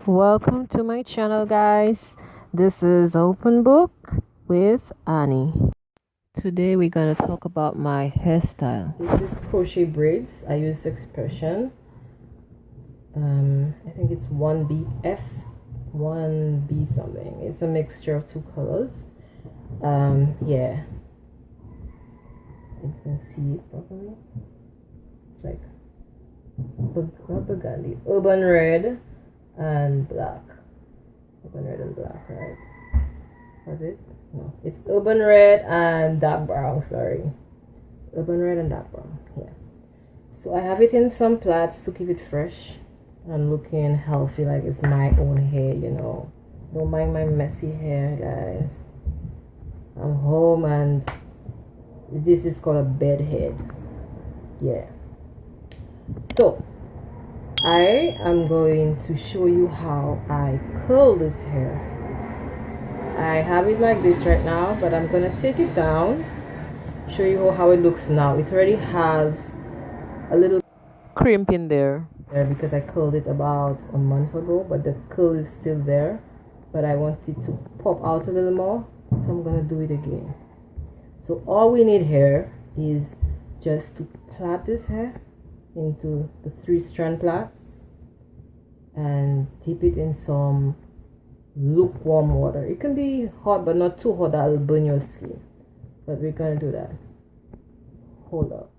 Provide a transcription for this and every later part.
Welcome to my channel, guys. This is Open Book with Annie. Today we're going to talk about my hairstyle. This is crochet braids. I use X-pression. I think it's 1BF, 1B something. It's a mixture of two colors. Yeah, you can see it properly. It's like not burgundy, urban red and black. Urban red and black, right? Was it? No, it's urban red and dark brown. Sorry, urban red and dark brown. Yeah. So I have it in some plaits to keep it fresh and looking healthy, like it's my own hair. Don't mind my messy hair, guys. I'm home and this is called a bed head. Yeah. So I am going to show you how I curl this hair. I have it like this right now, but I'm gonna take it down, show you how it looks now. It already has a little crimp in there because I curled it about a month ago, but the curl is still there, but I want it to pop out a little more, so I'm gonna do it again. So all we need here is just to plait this hair into the 3-strand plaits and dip it in some lukewarm water. It can be hot, but not too hot that will burn your skin, but we're gonna do that. Hold up.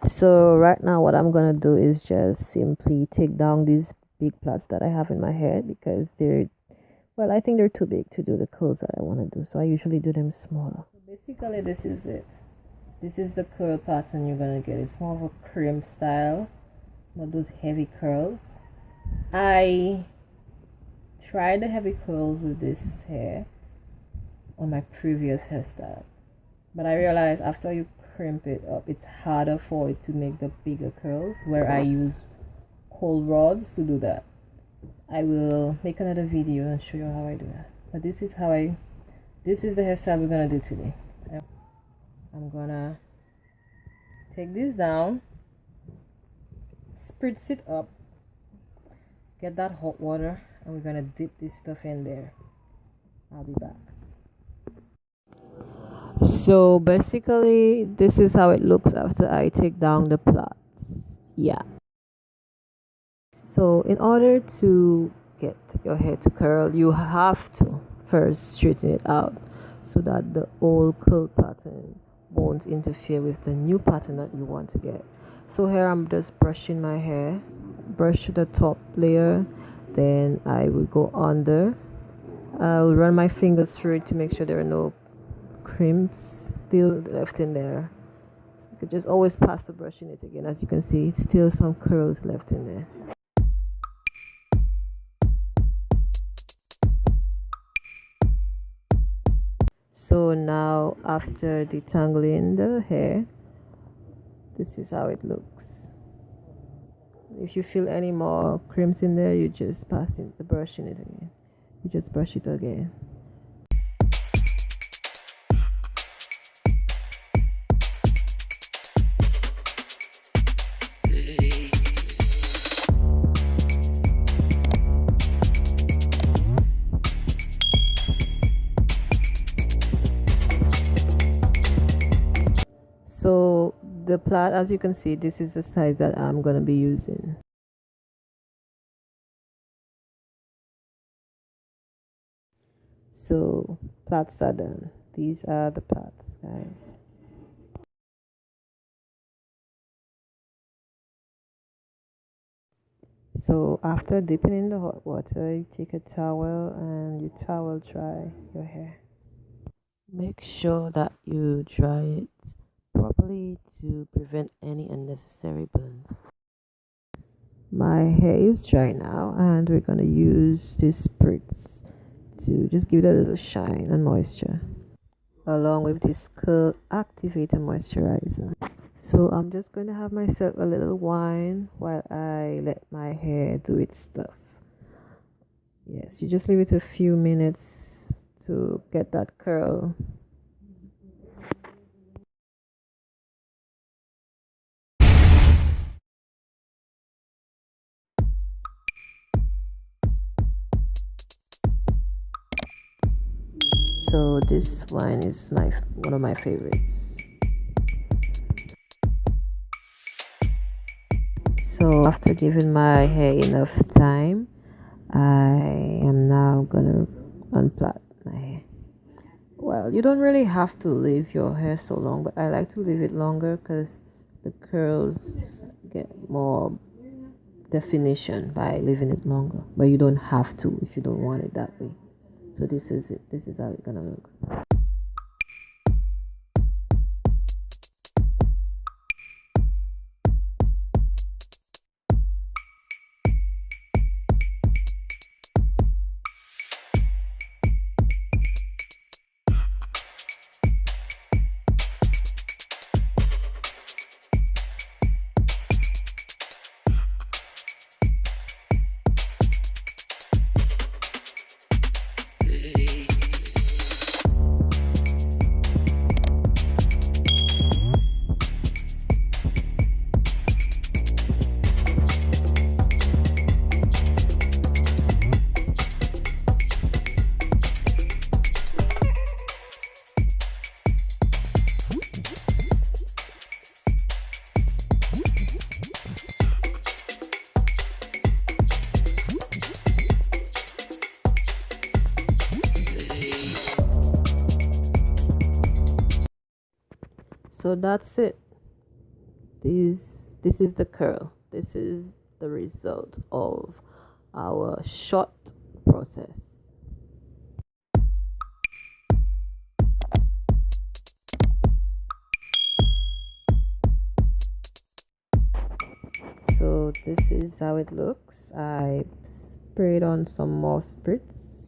So right now what I'm gonna do is just simply take down these big plaits that I have in my hair because I think they're too big to do the curls that I want to do, so I usually do them smaller. So basically this is it. This is the curl pattern you're gonna get. It's more of a crimp style, not those heavy curls. I tried the heavy curls with this hair on my previous hairstyle, but I realized after you crimp it up, it's harder for it to make the bigger curls, where I use cold rods to do that. I will make another video and show you how I do that, but this is the hairstyle we're gonna do today. I'm gonna take this down, spritz it up, get that hot water, and we're gonna dip this stuff in there. I'll be back. So basically this is how it looks after I take down the plaits. Yeah. So in order to get your hair to curl, you have to first straighten it out so that the old curl pattern won't interfere with the new pattern that you want to get. So here I'm just brushing my hair, brush the top layer, then I will go under. I'll run my fingers through it to make sure there are no crimps still left in there. You could just always pass the brush in it again. As you can see, it's still some curls left in there. So now after detangling the hair, this is how it looks. If you feel any more crimps in there, you just pass in the brush in it again. You just brush it again. So the plait, as you can see, this is the size that I'm going to be using. So plaits are done. These are the plaits, guys. So after dipping in the hot water, you take a towel and you towel dry your hair. Make sure that you dry it properly to prevent any unnecessary burns. My hair is dry now and we're going to use this spritz to just give it a little shine and moisture, along with this Curl Activator Moisturizer. So I'm just going to have myself a little wine while I let my hair do its stuff. Yes, you just leave it a few minutes to get that curl. So this one is one of my favorites. So after giving my hair enough time, I am now gonna unplait my hair. Well, you don't really have to leave your hair so long, but I like to leave it longer because the curls get more definition by leaving it longer. But you don't have to if you don't want it that way. So this is it. This is how it's gonna look. So that's it. This is the curl. This is the result of our short process. So this is how it looks. I sprayed on some more spritz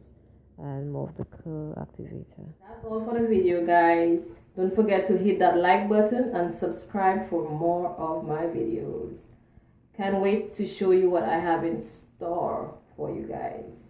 and more of the curl activator. That's all for the video, guys. Don't forget to hit that like button and subscribe for more of my videos. Can't wait to show you what I have in store for you guys.